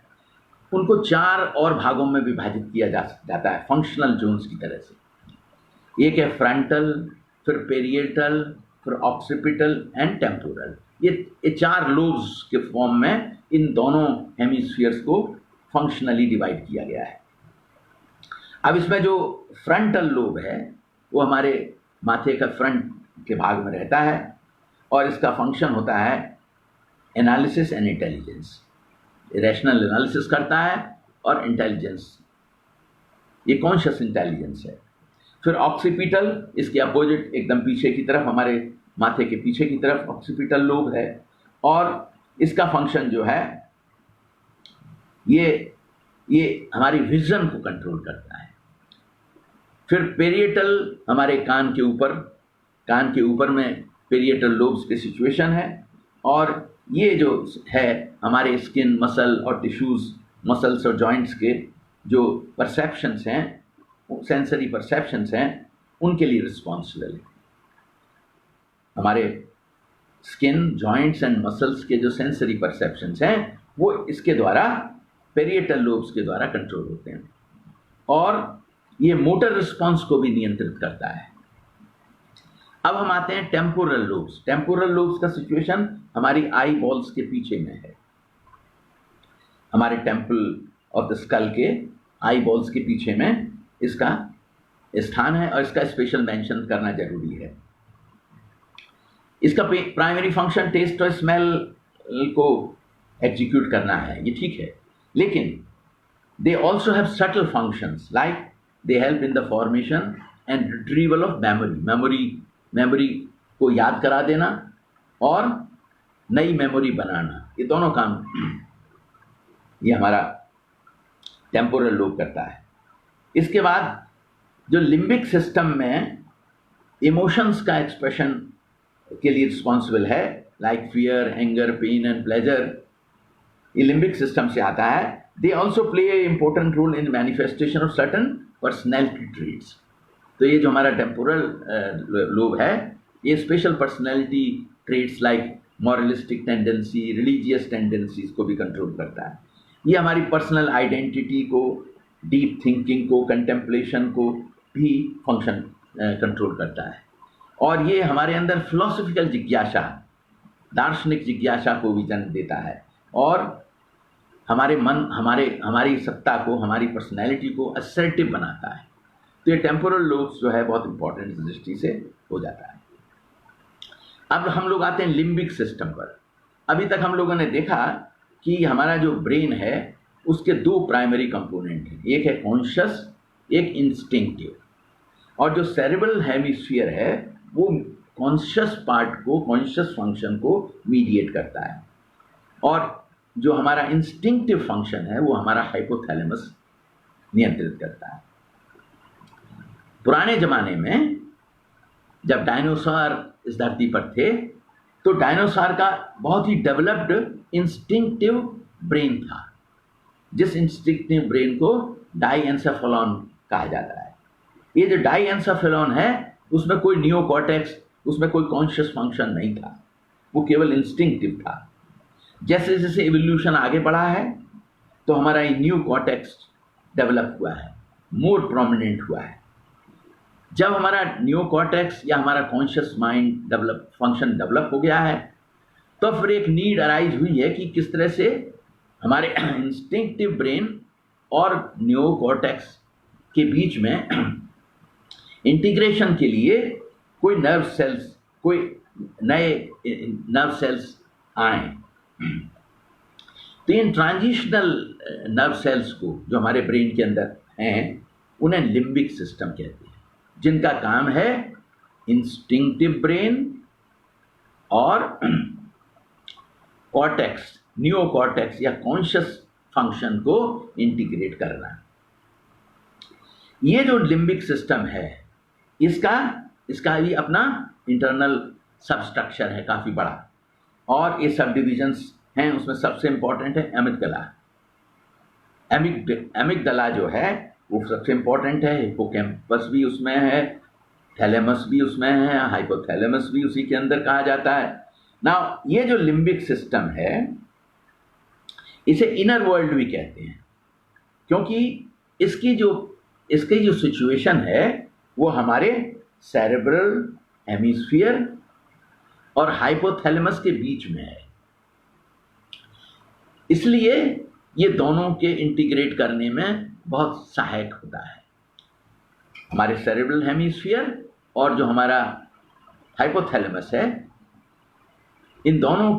उनको चार और भागों में विभाजित किया जाता है फंक्शनल जोन्स की तरह से। एक है फ्रंटल, फिर पेरिएटल, फिर ऑक्सीपिटल एंड टेम्पोरल। ये चार लोब्स के फॉर्म में इन दोनों हेमिस्फीयर्स को फंक्शनली डिवाइड किया गया है। अब इसमें जो फ्रंटल लोब है वो हमारे माथे का फ्रंट के भाग में रहता है, और इसका फंक्शन होता है analysis and intelligence. Rational analysis करता है और इंटेलिजेंस, ये कॉन्शियस इंटेलिजेंस है। फिर ऑक्सीपिटल, इसके अपोजिट एकदम पीछे की तरफ, हमारे माथे के पीछे की तरफ ऑक्सीपिटल लोब है, और इसका फंक्शन जो है ये हमारी विजन को कंट्रोल करता है। फिर पेरिएटल, हमारे कान के ऊपर में पेरिएटल लोब्स की सिचुएशन है, और ये जो है हमारे स्किन, मसल और टिश्यूज, मसल्स और जॉइंट्स के जो परसेप्शंस हैं, सेंसरी परसेप्शंस हैं, उनके लिए रिस्पॉन्सिबल है। हमारे स्किन, जॉइंट्स एंड मसल्स के जो सेंसरी परसेप्शंस हैं वो इसके द्वारा, पेरिएटल लोब्स के द्वारा कंट्रोल होते हैं, और ये मोटर रिस्पॉन्स को भी नियंत्रित करता है। अब हम आते हैं टेम्पोरल लोब्स। टेम्पोरल लोब्स का सिचुएशन हमारी आई बॉल्स के पीछे में है, हमारे टेम्पल ऑफ द स्कल के आई बॉल्स के पीछे में इसका स्थान है, और इसका स्पेशल मेंशन करना जरूरी है। इसका प्राइमरी फंक्शन टेस्ट और स्मेल को एग्जीक्यूट करना है, ये ठीक है, लेकिन they also have subtle functions like they help in the formation and retrieval of memory को याद करा देना और नई मेमोरी बनाना, ये दोनों काम ये हमारा टेम्पोरल लोब करता है। इसके बाद जो लिम्बिक सिस्टम में इमोशंस का एक्सप्रेशन के लिए रिस्पॉन्सिबल है, like fear, anger, pain and pleasure, ये लिम्बिक सिस्टम से आता है। They also play a important role in manifestation of certain personality traits. तो ये जो हमारा टेम्पोरल लोब है, ये special personality traits like moralistic tendency, religious tendencies को भी कंट्रोल करता है। ये हमारी पर्सनल आइडेंटिटी को, डीप थिंकिंग को, कंटेम्पलेशन को भी फंक्शन कंट्रोल करता है, और ये हमारे अंदर फिलोसॉफिकल जिज्ञासा, दार्शनिक जिज्ञासा को भी जन्म देता है, और हमारे मन, हमारी सत्ता को, हमारी पर्सनैलिटी को असर्टिव बनाता है। तो ये टेम्पोरल लोब्स जो है बहुत इंपॉर्टेंट दृष्टि से हो जाता है। अब हम लोग आते हैं लिम्बिक सिस्टम पर। अभी तक हम लोगों ने देखा कि हमारा जो ब्रेन है उसके दो प्राइमरी कंपोनेंट हैं, एक है कॉन्शियस, एक इंस्टिंक्टिव, और जो सेरेब्रल हेमिस्फीयर है वो कॉन्शियस पार्ट को, कॉन्शियस फंक्शन को मीडिएट करता है, और जो हमारा इंस्टिंक्टिव फंक्शन है वो हमारा हाइपोथैलेमस नियंत्रित करता है। पुराने जमाने में जब डायनासोर इस धरती पर थे तो डायनासोर का बहुत ही डेवलप्ड इंस्टिंक्टिव ब्रेन था, जिस इंस्टिंक्टिव ब्रेन को डाईएन्सेफेलॉन कहा जाता है। ये जो डाईएन्सेफेलॉन है उसमें कोई नियोकॉर्टेक्स, उसमें कोई कॉन्शियस फंक्शन नहीं था, वो केवल इंस्टिंक्टिव था। जैसे जैसे इवोल्यूशन आगे बढ़ा है तो हमारा ये न्यू कॉर्टेक्स डेवलप हुआ है, मोर प्रोमिनेंट हुआ है। जब हमारा न्यू कॉर्टेक्स या हमारा कॉन्शियस माइंड फंक्शन डेवलप हो गया है तो फिर एक नीड अराइज हुई है कि किस तरह से हमारे इंस्टिंक्टिव ब्रेन और न्यू कॉर्टेक्स के बीच में इंटीग्रेशन के लिए कोई नर्व सेल्स, कोई नए नर्व सेल्स आए। तो इन ट्रांजिशनल नर्व सेल्स को जो हमारे ब्रेन के अंदर हैं उन्हें लिम्बिक सिस्टम कहते हैं, जिनका काम है इंस्टिंक्टिव ब्रेन और कॉर्टेक्स, न्यू कॉर्टेक्स या कॉन्शियस फंक्शन को इंटीग्रेट करना। ये जो लिम्बिक सिस्टम है इसका भी अपना इंटरनल सब स्ट्रक्चर है काफ़ी बड़ा, और ये सब डिविजन्स हैं। उसमें सबसे इम्पॉर्टेंट है एमिगडाला। एमिगडाला जो है वो सबसे इम्पॉर्टेंट है। हिप्पोकैम्पस भी उसमें है, थैलेमस भी उसमें है, हाइपोथैलेमस भी उसी के अंदर कहा जाता है ना। ये जो लिम्बिक सिस्टम है इसे इनर वर्ल्ड भी कहते हैं, क्योंकि इसकी जो सिचुएशन है वो हमारे सेरेब्रल हेमिस्फीयर और हाइपोथैलेमस के बीच में है। इसलिए ये दोनों के इंटीग्रेट करने में बहुत सहायक होता है। हमारे सेरेब्रल हेमिस्फीयर और जो हमारा हाइपोथैलेमस है इन दोनों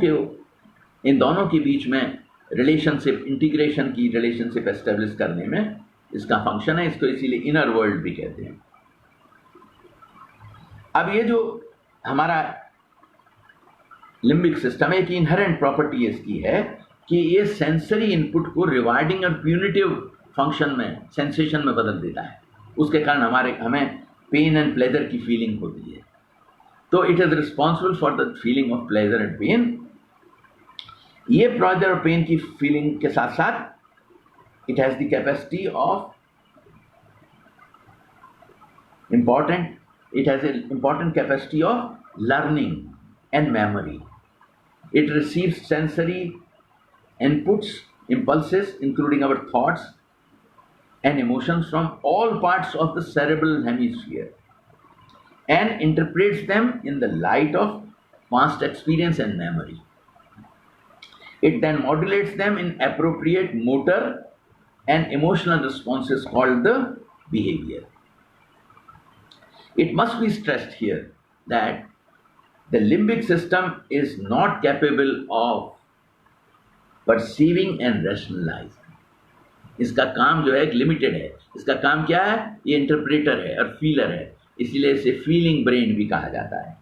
के बीच में रिलेशनशिप, इंटीग्रेशन की रिलेशनशिप एस्टेब्लिश करने में इसका फंक्शन है। इसको इसीलिए इनर वर्ल्ड भी कहते हैं। अब ये जो हमारा लिम्बिक सिस्टम है, एक इनहेरेंट प्रॉपर्टी इसकी है कि ये सेंसरी इनपुट को रिवार्डिंग और प्यूनिटिव फंक्शन में, सेंसेशन में बदल देता है। उसके कारण हमें पेन एंड प्लेजर की फीलिंग होती है। तो it is responsible for the feeling of pleasure and pain. ये प्लेजर और पेन की फीलिंग के साथ साथ it has the capacity of it has an important capacity of learning and memory. It receives sensory inputs, impulses, including our thoughts and emotions from all parts of the cerebral hemisphere and interprets them in the light of past experience and memory. It then modulates them in appropriate motor and emotional responses called the behavior. It must be stressed here that the limbic system is not capable of perceiving and rationalizing. इसका काम जो है एक limited है। इसका काम क्या है? ये इंटरप्रेटर है और फीलर है, इसीलिए इसे फीलिंग ब्रेन भी कहा जाता है।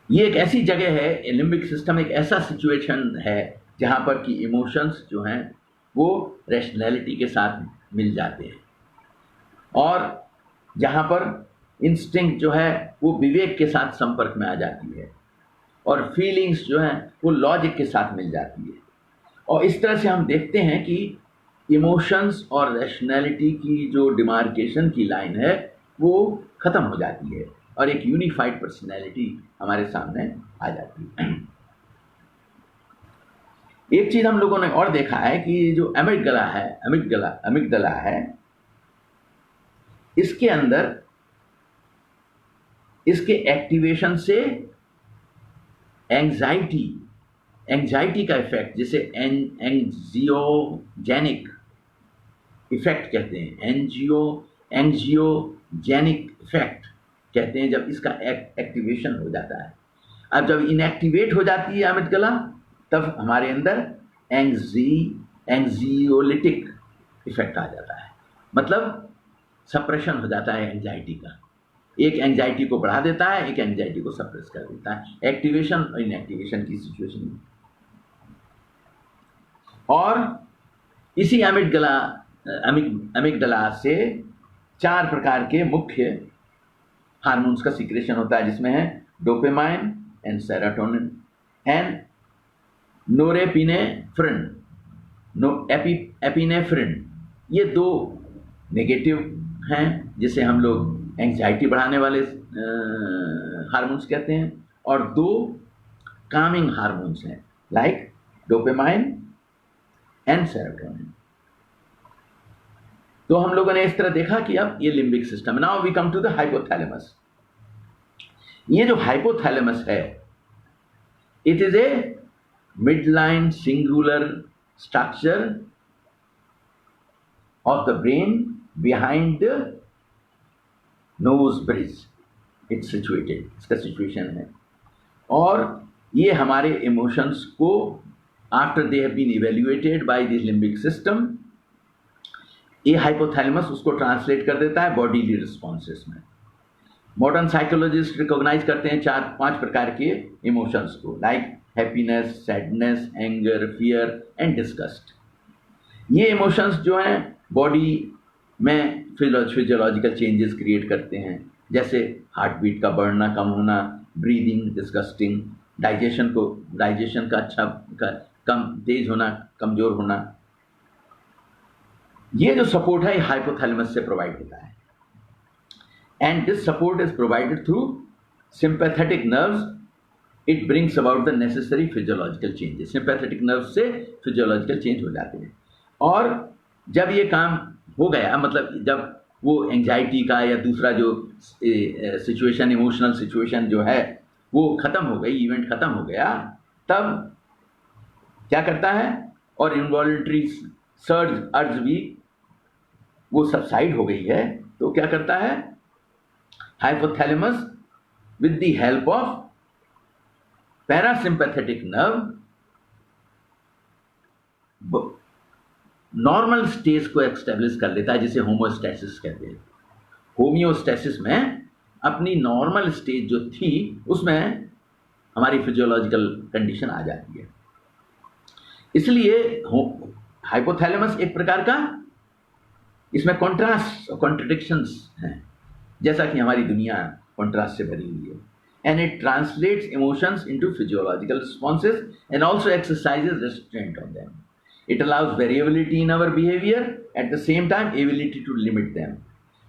ये एक ऐसी जगह है, लिम्बिक सिस्टम एक ऐसा सिचुएशन है जहाँ पर कि इमोशंस जो हैं वो रैशनैलिटी के साथ मिल जाते हैं और जहाँ पर इंस्टिंक्ट जो है वो विवेक के साथ संपर्क में आ जाती है और फीलिंग्स जो हैं वो लॉजिक के साथ मिल जाती है। और इस तरह से हम देखते हैं कि इमोशंस और रैशनैलिटी की जो डिमार्केशन की लाइन है वो ख़त्म हो जाती है और एक यूनिफाइड पर्सनैलिटी हमारे सामने आ जाती है। एक चीज़ हम लोगों ने और देखा है कि जो अमिगडला है, इसके अंदर इसके एक्टिवेशन से एंजाइटी का इफेक्ट, जिसे एंजियोजेनिक इफेक्ट कहते हैं, एंजियोजेनिक इफेक्ट कहते हैं, जब इसका एक्टिवेशन हो जाता है। अब जब इनएक्टिवेट हो जाती है अमिगडाला, तब हमारे अंदर एंजियोलिटिक इफेक्ट आ जाता है, मतलब सप्रेशन हो जाता है एंजाइटी का। एक एंजाइटी को बढ़ा देता है, एक एंजाइटी को सप्रेस कर देता है, एक्टिवेशन और इनएक्टिवेशन की सिचुएशन में। और इसी अमिगडाला से 4 प्रकार के मुख्य हार्मोन्स का सीक्रेशन होता है, जिसमें है dopamine and serotonin and epinephrine. ये 2 नेगेटिव हैं, जिसे हम लोग एंजाइटी बढ़ाने वाले हार्मोन्स कहते हैं, और 2 कामिंग हार्मोन्स हैं, लाइक डोपामाइन एंड सेरोटोनिन। तो हम लोगों ने इस तरह देखा कि अब ये limbic system. Now we come to the hypothalamus. ये जो हाइपोथैलेमस है, it is a midline singular structure of the brain behind the nose bridge. It's situated, इसका सिचुएशन है। और ये हमारे इमोशंस को after they have been evaluated by the limbic system, ये हाइपोथैलेमस उसको ट्रांसलेट कर देता है बॉडीली रिस्पॉन्सेस में। मॉडर्न साइकोलॉजिस्ट रिकॉग्नाइज करते हैं 4-5 प्रकार के इमोशंस को, like happiness, sadness, anger, fear and disgust. ये इमोशंस जो हैं बॉडी में फिजियोलॉजिकल चेंजेस क्रिएट करते हैं, जैसे हार्ट बीट का बढ़ना, कम होना, ब्रीदिंग, डिस्गस्टिंग, डाइजेशन का कम तेज होना, कमज़ोर होना। ये जो सपोर्ट है ये हाइपोथैलेमस से प्रोवाइड होता है, and this support is provided through sympathetic nerves. It brings about the necessary physiological changes. Sympathetic nerve से फिजियोलॉजिकल चेंज हो जाते हैं। और जब ये काम हो गया, मतलब जब वो एंजाइटी का या दूसरा जो सिचुएशन, इमोशनल सिचुएशन जो है वो ख़त्म हो गई, इवेंट ख़त्म हो गया, तब क्या करता है, और इनवॉलंटरी सर्ज अर्ज भी वो सबसाइड हो गई है, तो क्या करता है hypothalamus with the help of parasympathetic nerve normal stage को एस्टेब्लिश कर लेता है, जिसे होमोस्टैसिस कहते हैं। होम्योस्टैसिस में अपनी नॉर्मल स्टेज जो थी उसमें हमारी फिजियोलॉजिकल कंडीशन आ जाती है। इसलिए हाइपोथैलेमस एक प्रकार का, इसमें कॉन्ट्रास्ट और कॉन्ट्रडिक्शंस हैं, जैसा कि हमारी दुनिया कॉन्ट्रास्ट से भरी हुई है। And it translates emotions into physiological responses and also exercises restaurant on them. It allows variability in our behavior, at the same time ability to limit them.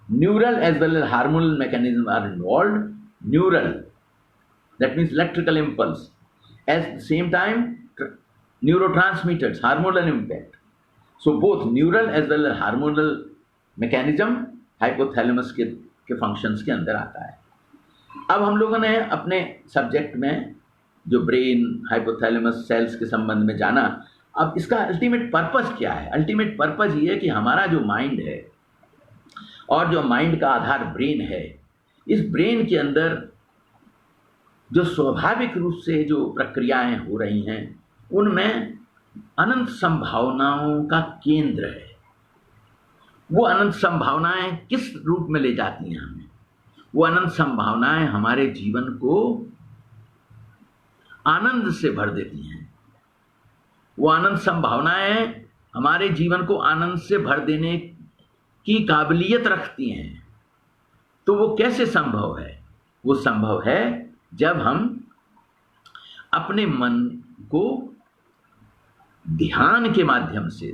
Neural as well as hormonal mechanisms are involved. Neural, that means electrical impulse. At the same time, neurotransmitters, hormonal impact. So both neural as well as hormonal mechanism hypothalamus के functions के अंदर आता है। अब हम लोगों ने अपने सब्जेक्ट में जो ब्रेन हाइपोथैलेमस सेल्स के संबंध में जाना, अब इसका अल्टीमेट पर्पस क्या है? अल्टीमेट पर्पस ये है कि हमारा जो माइंड है और जो माइंड का आधार ब्रेन है, इस ब्रेन के अंदर जो स्वाभाविक रूप से जो प्रक्रियाएं हो रही हैं उनमें अनंत संभावनाओं का केंद्र है। वो अनंत संभावनाएं किस रूप में ले जाती हैं हमें? वो अनंत संभावनाएं हमारे जीवन को आनंद से भर देती हैं। वो अनंत संभावनाएं हमारे जीवन को आनंद से भर देने की काबिलियत रखती हैं। तो वो कैसे संभव है? वो संभव है जब हम अपने मन को ध्यान के माध्यम से,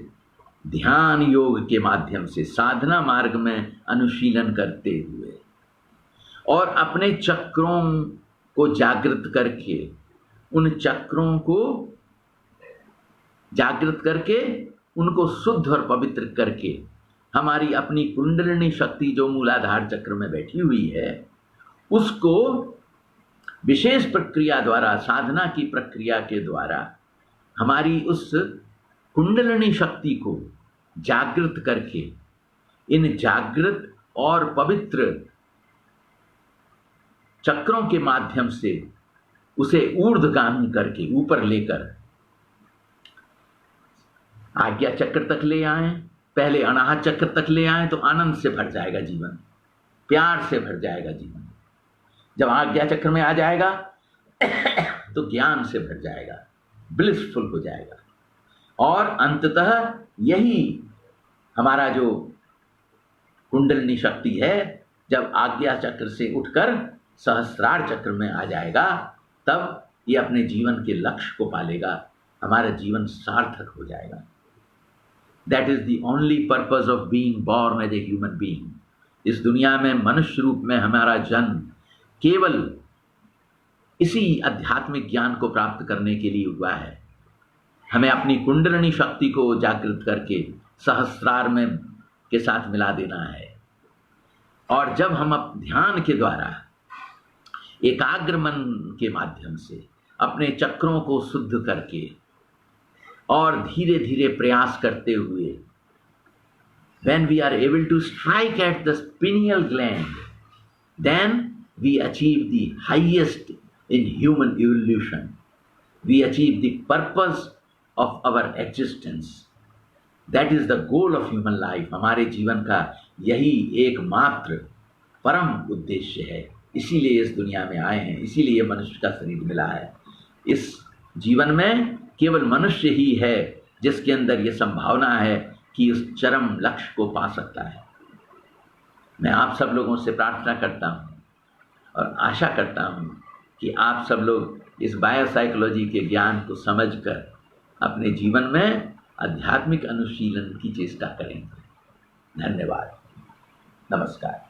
ध्यान योग के माध्यम से, साधना मार्ग में अनुशीलन करते हुए और अपने चक्रों को जागृत करके, उन चक्रों को जागृत करके उनको शुद्ध और पवित्र करके हमारी अपनी कुंडलिनी शक्ति जो मूलाधार चक्र में बैठी हुई है उसको विशेष प्रक्रिया द्वारा, साधना की प्रक्रिया के द्वारा हमारी उस कुंडलिनी शक्ति को जागृत करके इन जागृत और पवित्र चक्रों के माध्यम से उसे ऊर्ध्वगामी करके ऊपर लेकर आज्ञा चक्र तक ले आए, पहले अनाहत चक्र तक ले आए तो आनंद से भर जाएगा जीवन, प्यार से भर जाएगा जीवन। जब आज्ञा चक्र में आ जाएगा तो ज्ञान से भर जाएगा, ब्लिसफुल हो जाएगा। और अंततः यही हमारा जो कुंडलिनी शक्ति है, जब आज्ञा चक्र से उठकर सहस्रार चक्र में आ जाएगा तब ये अपने जीवन के लक्ष्य को पालेगा, हमारा जीवन सार्थक हो जाएगा। That is the only purpose of being born as a human being. इस दुनिया में मनुष्य रूप में हमारा जन्म केवल इसी आध्यात्मिक ज्ञान को प्राप्त करने के लिए हुआ है। हमें अपनी कुंडलिनी शक्ति को जागृत करके सहस्रार में के साथ मिला देना है। और जब हम ध्यान के द्वारा एकाग्र मन के माध्यम से अपने चक्रों को शुद्ध करके और धीरे धीरे प्रयास करते हुए when we are able to strike at the pineal gland, then we achieve the highest in human evolution. We achieve the purpose of our existence. That is the goal of human life. हमारे जीवन का यही एकमात्र परम उद्देश्य है। इसीलिए इस दुनिया में आए हैं, इसीलिए मनुष्य का शरीर मिला है। इस जीवन में केवल मनुष्य ही है जिसके अंदर ये संभावना है कि उस चरम लक्ष्य को पा सकता है। मैं आप सब लोगों से प्रार्थना करता हूँ और आशा करता हूँ कि आप सब लोग इस बायोसाइकोलॉजी के ज्ञान को समझकर अपने जीवन में आध्यात्मिक अनुशीलन की चेष्टा करेंगे। धन्यवाद। नमस्कार।